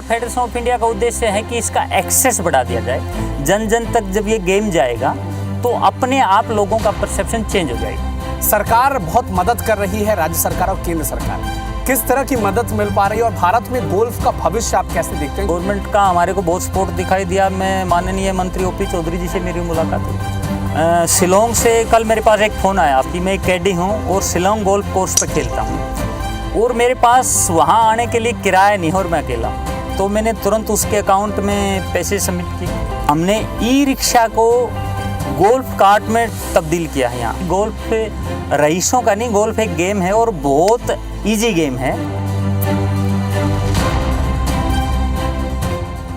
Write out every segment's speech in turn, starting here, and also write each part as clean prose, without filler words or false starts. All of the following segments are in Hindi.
फेडरेशन ऑफ इंडिया का उद्देश्य है कि इसका एक्सेस बढ़ा दिया जाए। जन जन तक जब ये गेम जाएगा तो अपने आप लोगों का परसेप्शन चेंज हो जाएगा। सरकार बहुत मदद कर रही है, राज्य सरकार और केंद्र सरकार, किस तरह की मदद मिल पा रही है और भारत में गोल्फ का भविष्य आप कैसे देखते हैं? गवर्नमेंट का हमारे को बहुत सपोर्ट दिखाई दिया। मैं माननीय मंत्री ओपी चौधरी जी से मेरी मुलाकात हुई। शिलोंग से कल मेरे पास एक फ़ोन आया कि मैं कैडी हूँ और शिलोंग गोल्फ कोर्स पर खेलता हूँ और मेरे पास वहाँ आने के लिए किराया नहीं और मैं अकेला हूँ। तो मैंने तुरंत उसके अकाउंट में पैसे सबमिट किए। हमने ई रिक्शा को गोल्फ कार्ट में तब्दील किया है। यहाँ गोल्फ रईसों का नहीं, गोल्फ एक गेम है और बहुत इजी गेम है।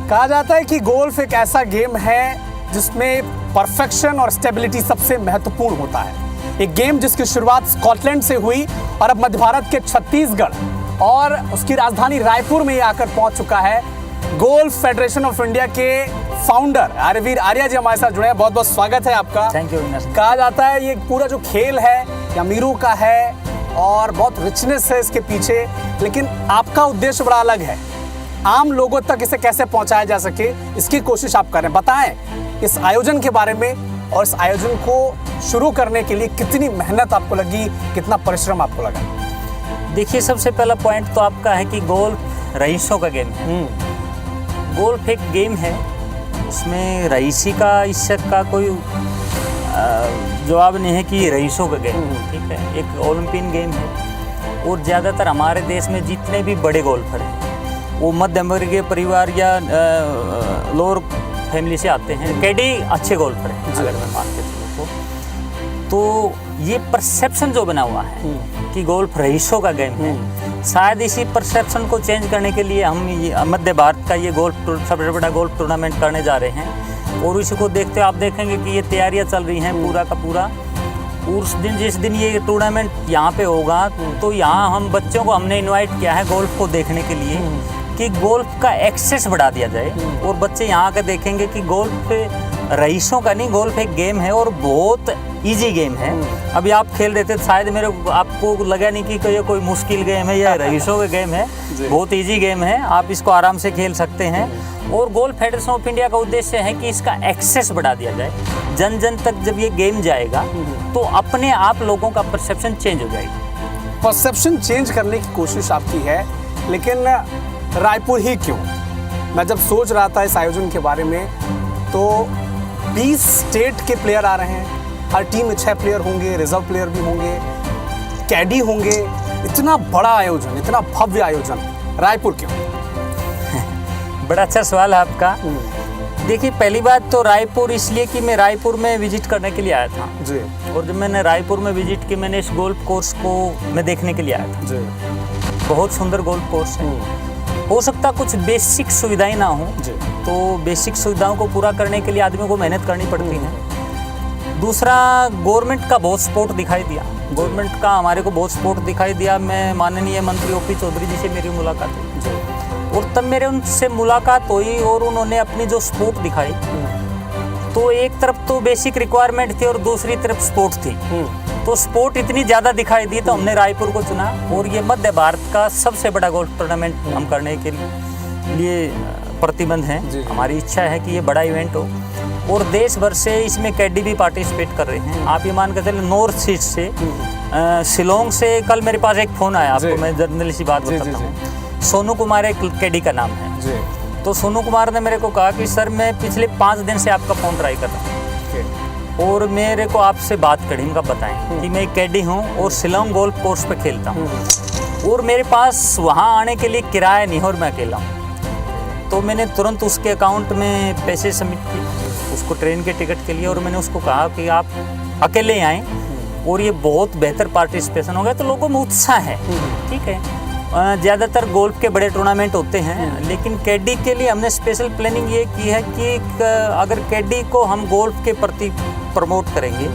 कहा जाता है कि गोल्फ एक ऐसा गेम है जिसमें परफेक्शन और स्टेबिलिटी सबसे महत्वपूर्ण होता है। एक गेम जिसकी शुरुआत स्कॉटलैंड से हुई और अब मध्य भारत के छत्तीसगढ़ और उसकी राजधानी रायपुर में आकर पहुंच चुका है। गोल्फ फेडरेशन ऑफ इंडिया के फाउंडर आर्यवीर आर्या जी हमारे साथ जुड़े हैं। बहुत बहुत स्वागत है आपका। Thank you. कहा जाता है ये पूरा जो खेल है ये अमीरों का है और बहुत रिचनेस है इसके पीछे, लेकिन आपका उद्देश्य बड़ा अलग है। आम लोगों तक इसे कैसे पहुंचाया जा सके इसकी कोशिश आप कर रहे हैं। बताएं इस आयोजन के बारे में और इस आयोजन को शुरू करने के लिए कितनी मेहनत आपको लगी, कितना परिश्रम आपको लगा? देखिए, सबसे पहला पॉइंट तो आपका है कि गोल्फ रईसों का गेम है। गोल्फ एक गेम है, उसमें रईसी का इससे का कोई जवाब नहीं है कि ये रईसों का गेम है। ठीक है, एक ओलंपियन गेम है और ज़्यादातर हमारे देश में जितने भी बड़े गोल्फर हैं वो मध्य वर्गीय परिवार या लोअर फैमिली से आते हैं। कैडी अच्छे गोल्फर हैं अगर मैं मान के चलूँ तो ये परसेप्शन जो बना हुआ है कि गोल्फ रईसों का गेम है, शायद इसी परसेप्शन को चेंज करने के लिए हम मध्य भारत का ये गोल्फ सबसे बड़ा गोल्फ टूर्नामेंट करने जा रहे हैं। और इसी को देखते आप देखेंगे कि ये तैयारियां चल रही हैं पूरा का पूरा। उस दिन जिस दिन ये टूर्नामेंट यहाँ पे होगा तो यहाँ हम बच्चों को हमने इनवाइट किया है गोल्फ को देखने के लिए कि गोल्फ का एक्सेस बढ़ा दिया जाए और बच्चे यहाँ आकर देखेंगे कि गोल्फ रईसों का नहीं, गोल्फ एक गेम है और बहुत इजी गेम है। अभी आप खेल रहे थे, शायद आपको लगा नहीं कि ये कोई मुश्किल गेम है या रईसों का गेम है। बहुत इजी गेम है, आप इसको आराम से खेल सकते हैं। और गोल्फ फेडरेशन ऑफ इंडिया का उद्देश्य है कि इसका एक्सेस बढ़ा दिया जाए। जन जन तक जब ये गेम जाएगा तो अपने आप लोगों का परसेप्शन चेंज हो जाएगा। परसेप्शन चेंज करने की कोशिश आपकी है, लेकिन रायपुर ही क्यों? मैं जब सोच रहा था इस आयोजन के बारे में तो 20 स्टेट के प्लेयर आ रहे हैं, हर टीम में 6 प्लेयर होंगे, रिजर्व प्लेयर भी होंगे, कैडी होंगे। इतना बड़ा आयोजन, इतना भव्य आयोजन, रायपुर क्यों? बड़ा अच्छा सवाल है आपका। देखिए, पहली बात तो रायपुर इसलिए कि मैं रायपुर में विजिट करने के लिए आया था जी। और जब मैंने रायपुर में विजिट की, मैंने इस गोल्फ कोर्स को मैं देखने के लिए आया था जी। बहुत सुंदर गोल्फ कोर्स है। हो सकता कुछ बेसिक सुविधाएं ना हो तो बेसिक सुविधाओं को पूरा करने के लिए आदमी को मेहनत करनी पड़ती है। दूसरा, गवर्नमेंट का बहुत सपोर्ट दिखाई दिया। गवर्नमेंट का हमारे को बहुत सपोर्ट दिखाई दिया। मैं माननीय मंत्री ओपी चौधरी जी से मेरी मुलाकात हुई और तब मेरे उनसे मुलाकात हुई और उन्होंने अपनी जो सपोर्ट दिखाई तो एक तरफ तो बेसिक रिक्वायरमेंट थी और दूसरी तरफ सपोर्ट थी। तो सपोर्ट इतनी ज़्यादा दिखाई दी तो हमने रायपुर को चुना और ये मध्य भारत का सबसे बड़ा गोल्फ टूर्नामेंट हम करने के लिए प्रतिबंध हैं। हमारी इच्छा है कि ये बड़ा इवेंट हो और देश भर से इसमें कैडी भी पार्टिसिपेट कर रहे हैं। आप ये मान के चले, नॉर्थ ईस्ट से शिलोंग से कल मेरे पास एक फ़ोन आया, आपको मैं जर्नलिस्ट की बात बताता हूँ। सोनू कुमार एक कैडी का नाम है। तो सोनू कुमार ने मेरे को कहा कि सर मैं पिछले 5 दिन से आपका फ़ोन ट्राई कर रहा हूँ और मेरे को आपसे बात करी, इनका बताएं कि मैं कैडी हूँ और शिलोंग गोल्फ कोर्स पे खेलता हूँ और मेरे पास वहाँ आने के लिए किराया नहीं और मैं अकेला हूँ। तो मैंने तुरंत उसके अकाउंट में पैसे सबमिट किए उसको ट्रेन के टिकट के लिए और मैंने उसको कहा कि आप अकेले ही आएँ और ये बहुत बेहतर पार्टिसिपेशन हो गया। तो लोगों में उत्साह है। ठीक है, ज़्यादातर गोल्फ के बड़े टूर्नामेंट होते हैं, लेकिन कैडी के लिए हमने स्पेशल प्लानिंग ये की है कि अगर कैडी को हम गोल्फ के प्रति प्रमोट करेंगे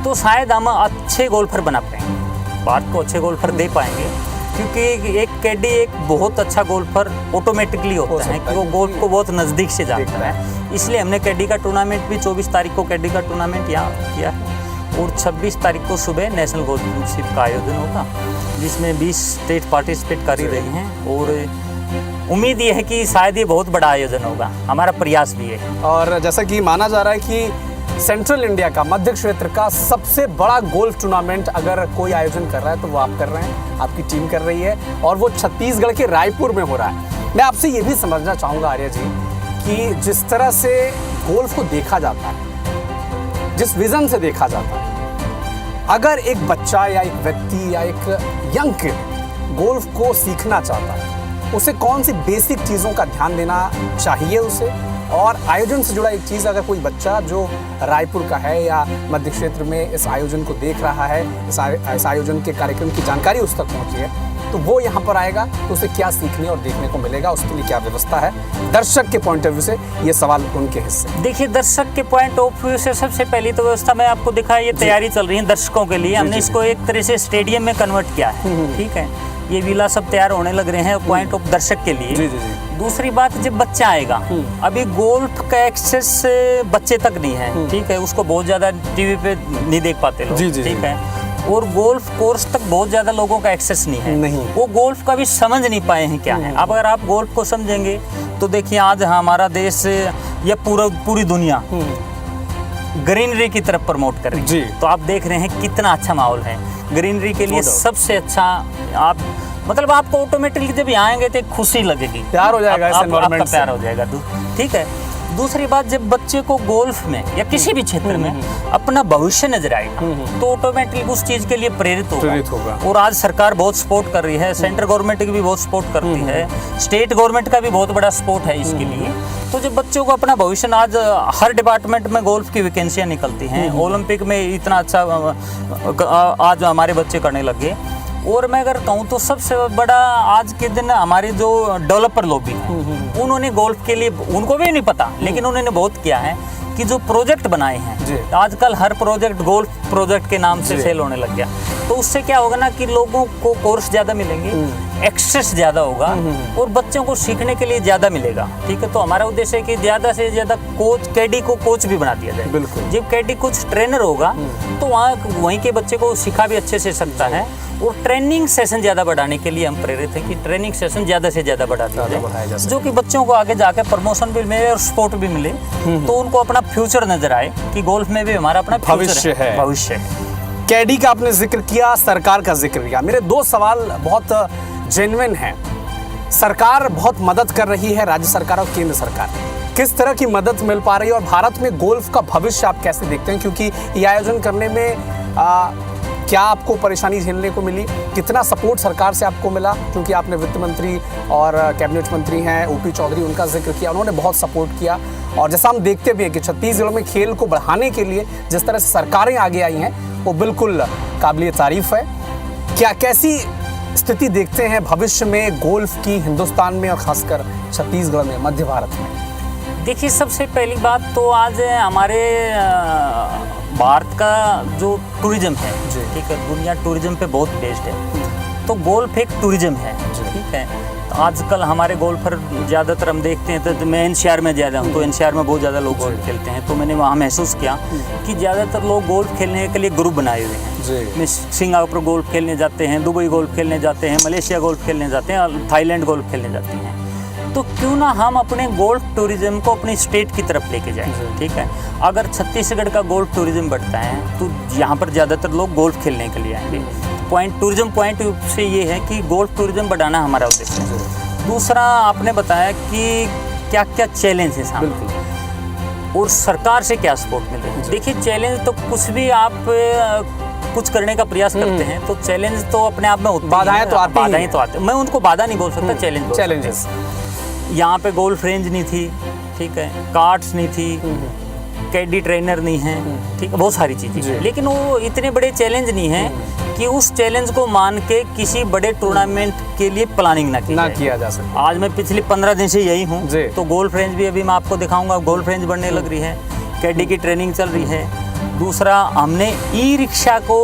तो शायद हम अच्छे गोल्फर बना पाएंगे, भारत को अच्छे गोल्फर दे पाएंगे। क्योंकि एक कैडी एक बहुत अच्छा गोल्फर ऑटोमेटिकली होता है कि वो गोल्फ को बहुत नज़दीक से जानता है। इसलिए हमने कैडी का टूर्नामेंट भी 24 तारीख को कैडी का टूर्नामेंट यहाँ किया है और 26 तारीख को सुबह नेशनल गोल्फ चैंपियनशिप का आयोजन होगा जिसमें 20 स्टेट पार्टिसिपेट कर ही रही हैं और उम्मीद ये है कि शायद ये बहुत बड़ा आयोजन होगा, हमारा प्रयास भी है। और जैसा कि माना जा रहा है कि सेंट्रल इंडिया का, मध्य क्षेत्र का सबसे बड़ा गोल्फ टूर्नामेंट अगर कोई आयोजन कर रहा है तो वो आप कर रहे हैं, आपकी टीम कर रही है, और वो छत्तीसगढ़ के रायपुर में हो रहा है। मैं आपसे ये भी समझना चाहूँगा आर्या जी कि जिस तरह से गोल्फ को देखा जाता है, जिस विजन से देखा जाता है, अगर एक बच्चा या एक व्यक्ति या एक यंग किड गोल्फ को सीखना चाहता है, उसे कौन सी बेसिक चीज़ों का ध्यान देना चाहिए उसे? और आयोजन से जुड़ा एक चीज़, अगर कोई बच्चा जो रायपुर का है या मध्य क्षेत्र में इस आयोजन को देख रहा है, इस आयोजन के कार्यक्रम की जानकारी उस तक पहुँची है, तो वो यहाँ पर आएगा तो उसे क्या सीखने और देखने को मिलेगा, उसके लिए क्या व्यवस्था है दर्शक के पॉइंट ऑफ व्यू से? ये सवाल उनके हिस्से। देखिए, दर्शक के पॉइंट ऑफ व्यू से सबसे पहली तो व्यवस्था मैं आपको दिखा, ये तैयारी चल रही है दर्शकों के लिए। हमने इसको एक तरह से स्टेडियम में कन्वर्ट किया है, ठीक है। ये विला सब तैयार होने लग रहे हैं पॉइंट ऑफ दर्शक के लिए। दूसरी बात, जब बच्चा आएगा, अभी गोल्फ का एक्सेस बच्चे तक नहीं है, ठीक है। उसको बहुत ज्यादा टीवी पे नहीं देख पाते लोग, ठीक है। और गोल्फ कोर्स तक बहुत ज्यादा लोगों का एक्सेस नहीं है, वो गोल्फ का भी समझ नहीं पाए हैं क्या है। अब अगर आप गोल्फ को समझेंगे तो देखिए, आज हमारा देश या पूरी दुनिया ग्रीनरी की तरफ प्रमोट कर रही है। तो आप देख रहे हैं कितना अच्छा माहौल है ग्रीनरी के लिए। सबसे अच्छा आप मतलब आपको ऑटोमेटिकली जब यहाँ आएंगे तो एक खुशी लगेगी, प्यार हो जाएगा, आपका प्यार हो जाएगा, ठीक है। दूसरी बात, जब बच्चे को गोल्फ में या किसी भी क्षेत्र में अपना भविष्य नजर आएगा तो ऑटोमेटिकली उस चीज के लिए प्रेरित होगा। और आज सरकार बहुत सपोर्ट कर रही है, सेंट्रल गवर्नमेंट की भी बहुत सपोर्ट करती है, स्टेट गवर्नमेंट का भी बहुत बड़ा सपोर्ट है इसके लिए। तो जब बच्चों को अपना भविष्य, आज हर डिपार्टमेंट में गोल्फ की वैकेंसियां निकलती हैं, ओलंपिक में इतना अच्छा आज हमारे बच्चे करने लगे। और मैं अगर कहूँ तो सबसे बड़ा आज के दिन हमारे जो डेवलपर लोग भी हैं, उन्होंने गोल्फ के लिए, उनको भी नहीं पता लेकिन उन्होंने बहुत किया है कि जो प्रोजेक्ट बनाए हैं, आजकल हर प्रोजेक्ट गोल्फ प्रोजेक्ट के नाम से सेल होने लग गया। तो उससे क्या होगा ना कि लोगों को कोर्स ज़्यादा मिलेंगे, एक्सेस ज़्यादा होगा और बच्चों को सीखने के लिए ज़्यादा मिलेगा, ठीक है। तो हमारा उद्देश्य है कि ज़्यादा से ज़्यादा कोच, कैडी को कोच भी बना दिया जाए। जब कैडी कुछ ट्रेनर होगा तो वहीं के बच्चे को सिखा भी अच्छे से सकता है। और ट्रेनिंग सेशन ज़्यादा बढ़ाने के लिए हम प्रेरित हैं कि ट्रेनिंग सेशन ज़्यादा से ज़्यादा बढ़ा दिया जाए, जो कि बच्चों को आगे जाकर प्रमोशन भी मिले और सपोर्ट भी मिले, तो उनको अपना फ्यूचर नजर आए कि गोल्फ में भी हमारा अपना भविष्य है। कैडी का आपने जिक्र किया, सरकार का जिक्र किया। मेरे दो सवाल बहुत जेन्युइन हैं। सरकार बहुत मदद कर रही है, राज्य सरकार और केंद्र सरकार, किस तरह की मदद मिल पा रही है? और भारत में गोल्फ का भविष्य आप कैसे देखते हैं? क्योंकि ये आयोजन करने में क्या आपको परेशानी झेलने को मिली? कितना सपोर्ट सरकार से आपको मिला? क्योंकि आपने वित्त मंत्री और कैबिनेट मंत्री हैं ओपी चौधरी, उनका जिक्र किया, उन्होंने बहुत सपोर्ट किया। और जैसा हम देखते भी हैं कि छत्तीसगढ़ में खेल को बढ़ाने के लिए जिस तरह से सरकारें आगे आई हैं, वो बिल्कुल काबिल तारीफ है। क्या कैसी स्थिति देखते हैं भविष्य में गोल्फ की हिंदुस्तान में और खासकर छत्तीसगढ़ में, मध्य भारत में? देखिए, सबसे पहली बात तो आज हमारे भारत का जो टूरिज्म है, ठीक है, दुनिया टूरिज्म पे बहुत बेस्ड है। तो गोल्फ एक टूरिज्म है, ठीक है। तो आजकल हमारे गोल्फर ज़्यादातर हम देखते हैं, तो मैं एनसीआर में ज़्यादा हूँ, तो एनसीआर में बहुत ज़्यादा लोग गोल्फ खेलते हैं। तो मैंने वहाँ महसूस किया कि ज़्यादातर लोग गोल्फ खेलने के लिए ग्रुप बनाए हुए हैं। मैं सिंगापुर गोल्फ खेलने जाते हैं, दुबई गोल्फ खेलने जाते हैं, मलेशिया गोल्फ खेलने जाते हैं, थाईलैंड गोल्फ खेलने जाते हैं। तो क्यों ना हम अपने गोल्फ टूरिज्म को अपनी स्टेट की तरफ लेके जाएं, ठीक है। अगर छत्तीसगढ़ का गोल्फ टूरिज्म बढ़ता है तो यहाँ पर ज़्यादातर लोग गोल्फ खेलने के लिए आएंगे। टूरिज्म पॉइंट से ये है कि गोल्फ टूरिज्म बढ़ाना हमारा उद्देश्य है। दूसरा, आपने बताया कि क्या क्या चैलेंज है सामने और सरकार से क्या सपोर्ट मिल रही है। देखिए, चैलेंज तो कुछ भी आप कुछ करने का प्रयास करते हैं तो चैलेंज तो अपने आप में होते हैं, बाधाएं तो आती हैं। मैं उनको बाधा नहीं बोल सकता, चैलेंजेस। यहाँ पे गोल्फ रेंज नहीं थी, ठीक है, कार्ट्स नहीं थी, कैडी ट्रेनर नहीं है, ठीक है, बहुत सारी चीज़ें, लेकिन वो इतने बड़े चैलेंज नहीं है कि उस चैलेंज को मान के किसी बड़े टूर्नामेंट के लिए प्लानिंग ना किया जा सके। आज मैं पिछले 15 दिन से यही हूँ, तो गोल्फ रेंज भी अभी मैं आपको दिखाऊंगा, गोल्फ रेंज बढ़ने लग रही है, कैडी की ट्रेनिंग चल रही है। दूसरा, हमने ई रिक्शा को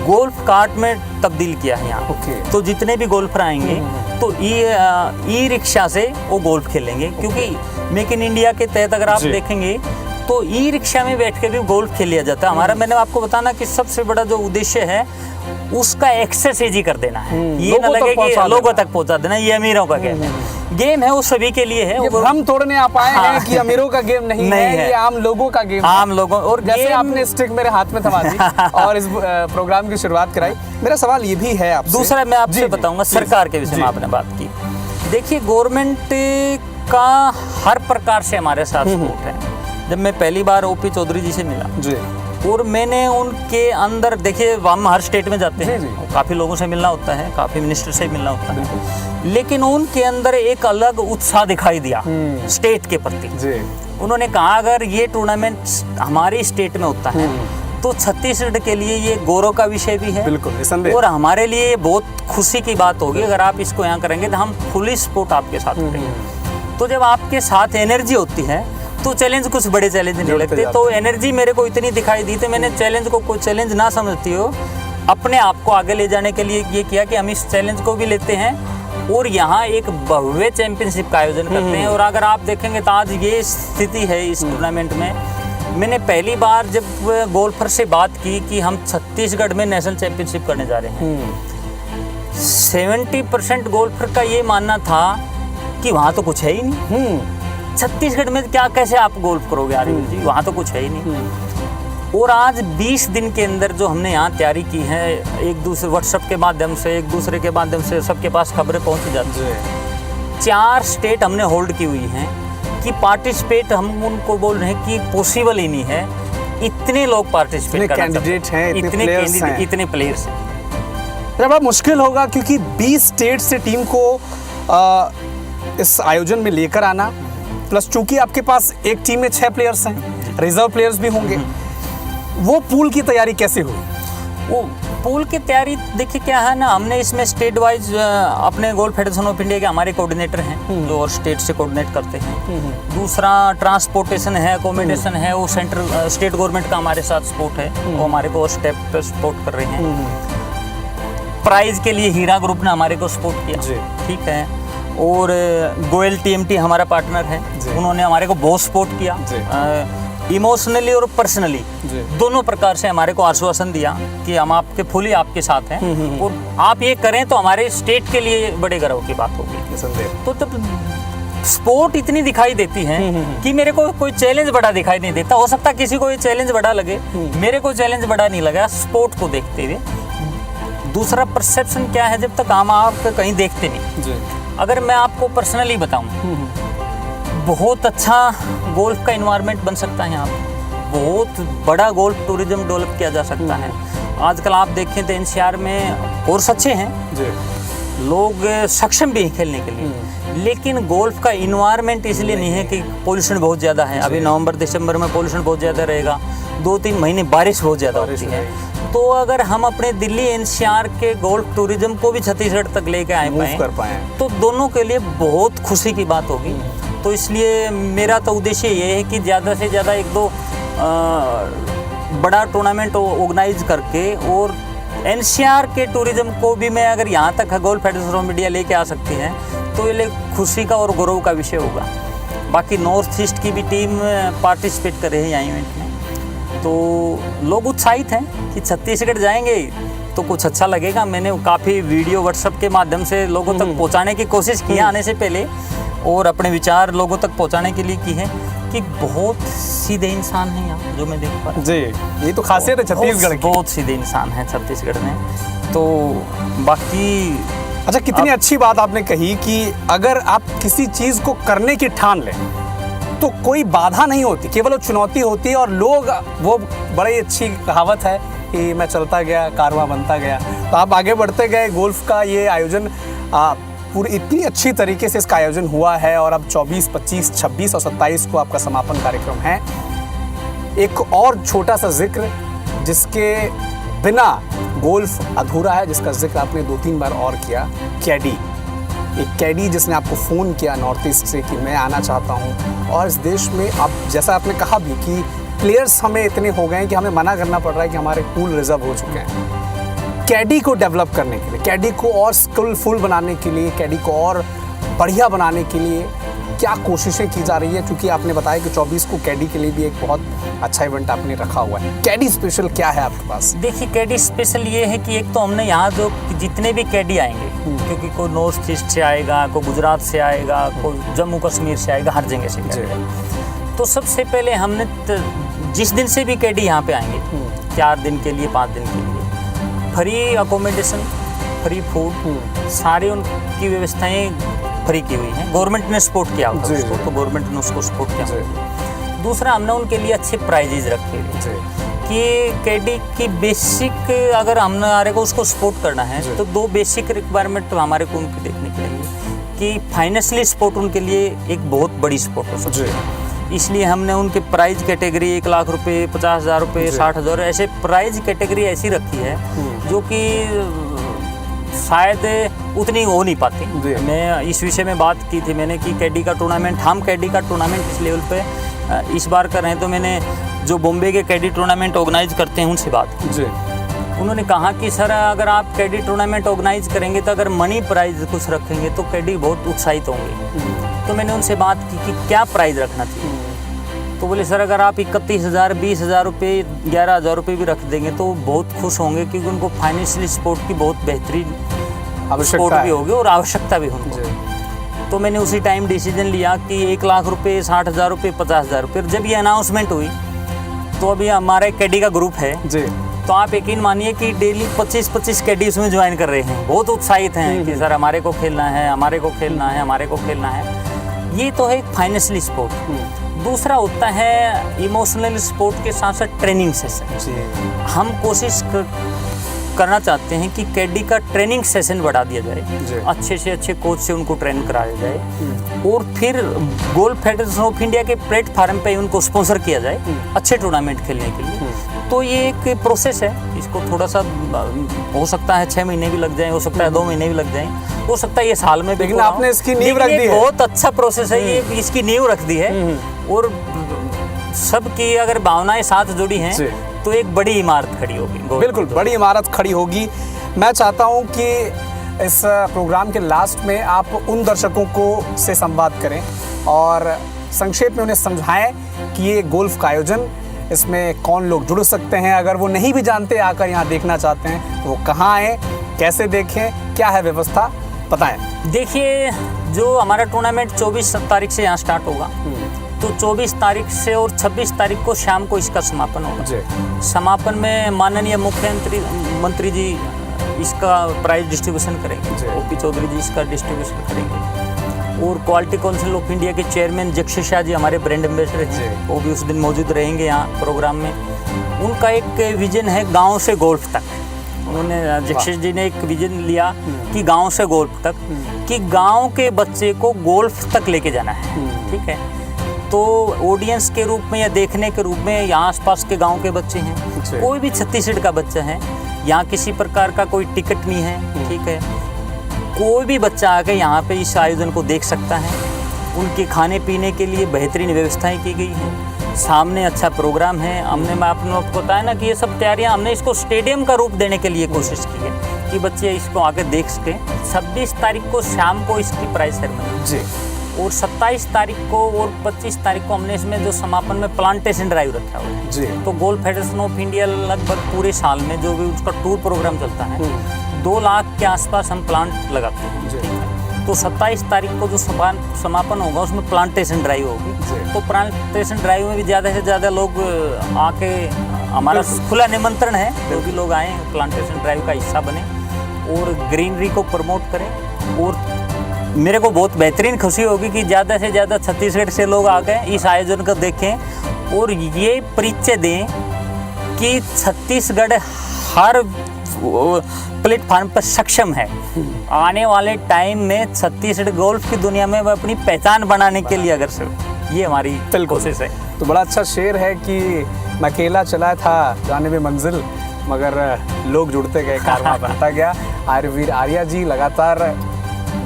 गोल्फ कार्ट में तब्दील किया है यहाँ। तो जितने भी गोल्फर आएंगे तो ई रिक्शा से वो गोल्फ खेलेंगे, क्योंकि मेक इन इंडिया के तहत अगर आप देखेंगे तो ई रिक्शा में बैठ के भी गोल्फ खेल लिया जाता है हमारा। मैंने आपको बताना कि सबसे बड़ा जो उद्देश्य है उसका एक्सेस इजी कर देना है। ये ना लोगों तक लगे कि पहुंचा लोगों देना। तक पहुंचा देना, ये अमीरों का गेम है। गेम है वो सभी के लिए है। ये वो भ्रम तोड़ने आप आए हैं हाँ। कि अमीरों का गेम नहीं है, ये आम लोगों का गेम है। आम लोगों और जैसे गेम- आपने स्टिक मेरे हाथ में थमा दी और इस प्रोग्राम की शुरुआत कराई, मेरा सवाल ये भी है आपसे। दूसरा मैं आपसे जी, बताऊंगा जी, सरकार के विषय जी। में आपने बात की। देखिए गवर्नमेंट का हर प्रकार से हमारे साथ सपोर्ट है। जब मैं पहली बार ओपी चौधरी जी से मिला जी और मैंने उनके अंदर, देखिए हम हर स्टेट में जाते जी, हैं, जी। काफ़ी लोगों से मिलना होता है, काफ़ी मिनिस्टर से मिलना होता है, लेकिन उनके अंदर एक अलग उत्साह दिखाई दिया स्टेट के प्रति। जी उन्होंने कहा अगर ये टूर्नामेंट हमारी स्टेट में होता है तो छत्तीसगढ़ के लिए ये गौरव का विषय भी है, बिल्कुल निसंदेह। और हमारे लिए बहुत खुशी की बात होगी अगर आप इसको यहाँ करेंगे तो हम फुली सपोर्ट आपके साथ करेंगे। तो जब आपके साथ एनर्जी होती है तो चैलेंज कुछ बड़े चैलेंज नहीं जुड़ते लगते। जाते तो एनर्जी मेरे को इतनी दिखाई दी, तो मैंने चैलेंज को कोई चैलेंज ना समझती हो, अपने आप को आगे ले जाने के लिए ये किया कि हम इस चैलेंज को भी लेते हैं और यहाँ एक भव्य चैंपियनशिप का आयोजन करते हैं। और अगर आप देखेंगे तो आज ये स्थिति है इस टूर्नामेंट में। मैंने पहली बार जब गोल्फर से बात की कि हम छत्तीसगढ़ में नेशनल चैंपियनशिप करने जा रहे हैं, 70% गोल्फर का ये मानना था कि वहाँ तो कुछ है ही नहीं, छत्तीसगढ़ में क्या कैसे आप गोल्फ करोगे आर्यन जी, वहाँ तो कुछ है ही नहीं। और आज 20 दिन के अंदर जो हमने यहाँ तैयारी की है, एक दूसरे व्हाट्सएप के माध्यम से, एक दूसरे के माध्यम से सबके पास खबरें पहुँच जाती हैं। 4 स्टेट हमने होल्ड की हुई हैं कि पार्टिसिपेट, हम उनको बोल रहे हैं कि पॉसिबल ही नहीं है, इतने लोग पार्टिसिपेट इतने करना कैंडिडेट चाहते हैं, इतने प्लेयर्स हैं। इतने प्लेयर्स हैं। बड़ा मुश्किल होगा क्योंकि 20 स्टेट से टीम को इस आयोजन में लेकर आना, प्लस चूंकि आपके पास एक टीम में 6 प्लेयर्स हैं, रिजर्व प्लेयर्स भी होंगे, वो पूल की तैयारी कैसे हुई? वो पूल की तैयारी देखिए क्या है ना, हमने इसमें स्टेट वाइज अपने गोल्फ फेडरेशन ऑफ इंडिया के हमारे कोऑर्डिनेटर हैं जो और स्टेट से कोऑर्डिनेट करते हैं। दूसरा ट्रांसपोर्टेशन है, अकोमोडेशन है, वो सेंट्रल स्टेट गवर्नमेंट का हमारे साथ सपोर्ट है, वो हमारे को स्टेप पे सपोर्ट कर रहे हैं। प्राइज के लिए हीरा ग्रुप ने हमारे को सपोर्ट जी। किया, ठीक है। और गोयल टीएमटी हमारा पार्टनर है, जी। उन्होंने हमारे को बहुत सपोर्ट किया, इमोशनली और पर्सनली जी। दोनों दोनों प्रकार से हमारे को आश्वासन दिया कि हम आपके फुली आपके साथ हैं और आप ये करें तो हमारे स्टेट के लिए बड़े गर्व की बात होगी। निसंदेह। तो तब स्पोर्ट इतनी दिखाई देती है कि मेरे को कोई चैलेंज बड़ा दिखाई नहीं देता। हो सकता किसी को ये चैलेंज बड़ा लगे, मेरे को चैलेंज बड़ा नहीं लगा स्पोर्ट को देखते हुए। दूसरा परसेप्शन क्या है, जब तक हम आप कहीं देखते नहीं, जी अगर मैं आपको पर्सनली बताऊं, बहुत अच्छा गोल्फ का इन्वायरमेंट बन सकता है यहाँ पे, बहुत बड़ा गोल्फ टूरिज्म डेवलप किया जा सकता है। आजकल आप देखें तो एनसीआर में कोर्स अच्छे हैं, जी लोग सक्षम भी हैं खेलने के लिए, लेकिन गोल्फ का इन्वायरमेंट इसलिए नहीं है कि पोल्यूशन बहुत ज़्यादा है। अभी नवंबर दिसंबर में पोल्यूशन बहुत ज़्यादा रहेगा, 2-3 महीने बारिश बहुत ज़्यादा बारिश होती है। तो अगर हम अपने दिल्ली एनसीआर के गोल्फ टूरिज्म को भी छत्तीसगढ़ तक लेके आए मूव कर पाए तो दोनों के लिए बहुत खुशी की बात होगी। तो इसलिए मेरा तो उद्देश्य ये है कि ज़्यादा से ज़्यादा 1-2 बड़ा टूर्नामेंट ऑर्गेनाइज करके और एनसीआर के टूरिज्म को भी मैं अगर यहाँ तक गोल्फ फेडरेशन ऑफ इंडिया लेके आ सकती है तो ये खुशी का और गौरव का विषय होगा। बाकी नॉर्थ ईस्ट की भी टीम पार्टिसिपेट कर रही है यहाँ इवेंट में, तो लोग उत्साहित हैं कि छत्तीसगढ़ जाएंगे तो कुछ अच्छा लगेगा। मैंने काफ़ी वीडियो व्हाट्सएप के माध्यम से लोगों तक पहुँचाने की कोशिश की है आने से पहले, और अपने विचार लोगों तक पहुँचाने के लिए की है कि बहुत सीधे इंसान हैं यहाँ जो मैं देख पा रहा हूँ। जी, ये तो खासियत है छत्तीसगढ़ की। बहुत सीधे इंसान हैं छत्तीसगढ़ में। तो बाकी अच्छा, कितनी अच्छी बात आपने कही कि अगर आप किसी चीज़ को करने की ठान लें तो कोई बाधा नहीं होती, केवल वो चुनौती होती है। और लोग, वो बड़ी अच्छी कहावत है कि मैं चलता गया कारवां बनता गया। तो आप आगे बढ़ते गए, गोल्फ का ये आयोजन पूरी इतनी अच्छी तरीके से इसका आयोजन हुआ है और अब 24, 25, 26 और 27 को आपका समापन कार्यक्रम है। एक और छोटा सा जिक्र जिसके बिना गोल्फ अधूरा है, जिसका जिक्र आपने 2-3 बार और किया, कैडी। एक कैडी जिसने आपको फ़ोन किया नॉर्थ ईस्ट से कि मैं आना चाहता हूँ, और इस देश में अब जैसा आपने कहा भी कि प्लेयर्स हमें इतने हो गए हैं कि हमें मना करना पड़ रहा है कि हमारे पूल रिजर्व हो चुके हैं। कैडी को डेवलप करने के लिए, कैडी को और स्किलफुल बनाने के लिए, कैडी को और बढ़िया बनाने के लिए क्या कोशिशें की जा रही है, क्योंकि आपने बताया कि 24 को कैडी के लिए भी एक बहुत अच्छा इवेंट आपने रखा हुआ है। कैडी स्पेशल क्या है आपके पास? देखिए कैडी स्पेशल ये है कि एक तो हमने यहाँ जो जितने भी कैडी आएंगे, क्योंकि कोई नॉर्थ ईस्ट से आएगा, कोई गुजरात से आएगा, कोई जम्मू कश्मीर से आएगा, हर जगह से कैडी। तो सबसे पहले हमने जिस दिन से भी कैडी यहाँ पे आएंगे, 4 दिन के लिए 5 दिन के लिए, फ्री अकोमोडेशन, फ्री फूड, सारी उनकी व्यवस्थाएं फ्री की हुई हैं। गवर्नमेंट ने सपोर्ट किया होता है उसको, तो गवर्नमेंट ने उसको सपोर्ट किया। दूसरा, हमने उनके लिए अच्छे प्राइजेज रखे हुए कि कैडी की बेसिक, अगर हमारे को उसको सपोर्ट करना है तो 2 बेसिक रिक्वायरमेंट तो हमारे को उनकी देखनी पड़ेगी कि फाइनेंशियली सपोर्ट उनके लिए एक बहुत बड़ी सपोर्ट हो सकती है। इसलिए हमने उनके प्राइज कैटेगरी 1 लाख रुपए, 50,000 रुपये, 60,000, ऐसे प्राइज कैटेगरी ऐसी रखी है जो कि शायद उतनी हो नहीं पाती। मैं इस विषय में बात की थी मैंने कि कैडी का टूर्नामेंट, हम कैडी का टूर्नामेंट इस लेवल पे इस बार कर रहे हैं। तो मैंने जो बॉम्बे के कैडी टूर्नामेंट ऑर्गेनाइज करते हैं उनसे बात की। उन्होंने कहा कि सर अगर आप कैडी टूर्नामेंट ऑर्गेनाइज करेंगे तो अगर मनी प्राइज कुछ रखेंगे तो कैडी बहुत उत्साहित होंगे। तो मैंने उनसे बात की कि क्या प्राइज रखना चाहिए। तो बोले सर अगर आप 31,000, 20,000 रुपये, 11,000 रुपये भी रख देंगे तो बहुत खुश होंगे, क्योंकि उनको फाइनेंशियली सपोर्ट की बहुत बेहतरीन सपोर्ट भी होगी और आवश्यकता भी होगी। तो मैंने उसी टाइम डिसीजन लिया कि 1 लाख रुपये, 60,000 रुपये, 50,000 रुपये। जब ये अनाउंसमेंट हुई तो अभी हमारे कैडी का ग्रुप है तो आप यकीन मानिए कि डेली 25-25 कैडी उसमें ज्वाइन कर रहे हैं, बहुत उत्साहित हैं कि सर हमारे को खेलना है, हमारे को खेलना है, हमारे को खेलना है। ये तो है एक फाइनेंशियली सपोर्ट। दूसरा होता है इमोशनल सपोर्ट के साथ साथ ट्रेनिंग सेशन। हम कोशिश करना चाहते हैं कि कैडी का ट्रेनिंग सेशन बढ़ा दिया जाए, अच्छे से अच्छे कोच से उनको ट्रेन कराया जाए और फिर गोल्फ फेडरेशन ऑफ इंडिया के प्लेटफार्म पे उनको स्पॉन्सर किया जाए अच्छे टूर्नामेंट खेलने के लिए। तो ये एक प्रोसेस है, इसको थोड़ा सा हो सकता है 6 महीने भी लग जाए, हो सकता है 2 महीने भी लग जाए, हो सकता है ये साल में भी। लेकिन आपने इसकी नींव रख दी है, बहुत अच्छा प्रोसेस है ये, इसकी नींव रख दी है और सबकी अगर भावनाएं साथ जुड़ी हैं तो एक बड़ी इमारत खड़ी होगी। बिल्कुल बड़ी इमारत खड़ी होगी। मैं चाहता हूं कि इस प्रोग्राम के लास्ट में आप उन दर्शकों को से संवाद करें और संक्षेप में उन्हें समझाएं कि ये गोल्फ का आयोजन, इसमें कौन लोग जुड़ सकते हैं, अगर वो नहीं भी जानते आकर यहाँ देखना चाहते हैं तो वो कहाँ आए, कैसे देखें, क्या है व्यवस्था, बताएं। देखिए जो हमारा टूर्नामेंट 24 तारीख से यहाँ स्टार्ट होगा, तो 24 तारीख से और 26 तारीख को शाम को इसका समापन होगा। समापन में माननीय मुख्यमंत्री जी इसका प्राइज डिस्ट्रीब्यूशन करेंगे, ओपी चौधरी जी इसका डिस्ट्रीब्यूशन करेंगे और क्वालिटी काउंसिल ऑफ इंडिया के चेयरमैन जक्षी शाह जी हमारे ब्रांड एम्बेसडर हैं, वो भी उस दिन मौजूद रहेंगे यहाँ प्रोग्राम में। उनका एक विजन है गांव से गोल्फ तक। उन्होंने जक्षी जी ने एक विजन लिया कि गांव से गोल्फ तक, कि गांव के बच्चे को गोल्फ तक लेके जाना है। ठीक है, तो ऑडियंस के रूप में या देखने के रूप में यहाँ आसपास के गांव के बच्चे हैं, कोई भी छत्तीसगढ़ का बच्चा है, यहाँ किसी प्रकार का कोई टिकट नहीं है। ठीक है, कोई भी बच्चा आके यहाँ पे इस आयोजन को देख सकता है। उनके खाने पीने के लिए बेहतरीन व्यवस्थाएं की गई हैं, सामने अच्छा प्रोग्राम है। मैं आपने बताया ना कि ये सब तैयारियां हमने इसको स्टेडियम का रूप देने के लिए कोशिश की है कि बच्चे इसको आके देख सकें। 26 तारीख को शाम को इसकी प्राइज सेरेमनी जी, और 27 तारीख को और 25 तारीख को हमने इसमें जो समापन में प्लांटेशन ड्राइव रखा हुआ है जी। तो गोल्फ फेडरेशन ऑफ इंडिया लगभग पूरे साल में जो भी उसका टूर प्रोग्राम चलता है 2 लाख के आसपास हम प्लांट लगाते हैं। ठीक है, तो 27 तारीख को जो समापन होगा उसमें प्लांटेशन ड्राइव होगी। तो प्लांटेशन ड्राइव में भी ज़्यादा से ज़्यादा लोग आके, हमारा खुला निमंत्रण है, जो भी लोग आएँ प्लांटेशन ड्राइव का हिस्सा बने और ग्रीनरी को प्रमोट करें। और मेरे को बहुत बेहतरीन खुशी होगी कि ज़्यादा से ज़्यादा छत्तीसगढ़ से लोग आ गए इस आयोजन को देखें और ये परिचय दें कि छत्तीसगढ़ हर प्लेटफार्म पर सक्षम है। आने वाले टाइम में छत्तीसगढ़ गोल्फ की दुनिया में वह अपनी पहचान बनाने के लिए अगर ये हमारी कोशिश है। तो बड़ा अच्छा शेर है कि मैं अकेला चला था जाने में मंजिल, मगर लोग जुड़ते गए, कारवां बढ़ता गया। आर्यवीर आर्या जी लगातार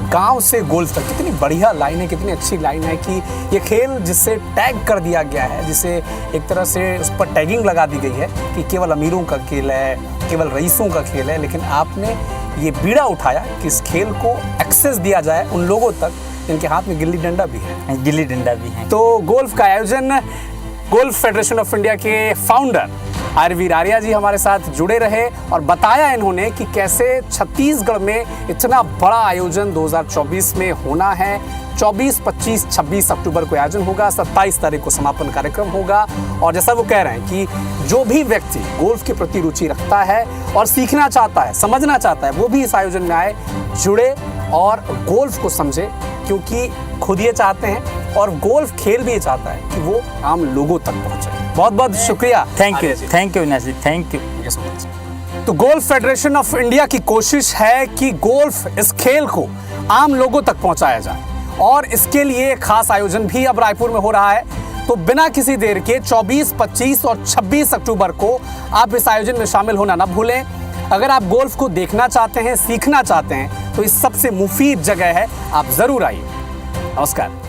गांव से गोल्फ तक, कितनी बढ़िया लाइन है, कितनी अच्छी लाइन है कि ये खेल जिससे टैग कर दिया गया है, जिसे एक तरह से उस पर टैगिंग लगा दी गई है कि केवल अमीरों का खेल है, केवल रईसों का खेल है। लेकिन आपने ये बीड़ा उठाया कि इस खेल को एक्सेस दिया जाए उन लोगों तक इनके हाथ में गिल्ली डंडा भी है। गिल्ली डंडा भी है। तो गोल्फ का आयोजन गोल्फ फेडरेशन ऑफ इंडिया के फाउंडर आर्यवीर आर्या जी हमारे साथ जुड़े रहे और बताया इन्होंने कि कैसे छत्तीसगढ़ में इतना बड़ा आयोजन 2024 में होना है। 24, 25, 26 अक्टूबर को आयोजन होगा, 27 तारीख को समापन कार्यक्रम होगा। और जैसा वो कह रहे हैं कि जो भी व्यक्ति गोल्फ के प्रति रुचि रखता है और सीखना चाहता है, समझना चाहता है, वो भी इस आयोजन में आए, जुड़े और गोल्फ को समझे, क्योंकि खुद ये चाहते हैं और गोल्फ खेल भी ये चाहता है कि वो आम लोगों तक पहुंचे। बहुत बहुत शुक्रिया। थैंक यू विनाश जी, थैंक यू। तो गोल्फ फेडरेशन ऑफ इंडिया की कोशिश है कि गोल्फ इस खेल को आम लोगों तक पहुंचाया जाए और इसके लिए खास आयोजन भी अब रायपुर में हो रहा है। तो बिना किसी देर के 24, 25 और 26 अक्टूबर को आप इस आयोजन में शामिल होना ना भूलें। अगर आप गोल्फ को देखना चाहते हैं, सीखना चाहते हैं, तो इस सबसे मुफीद जगह है, आप जरूर आइए। नमस्कार।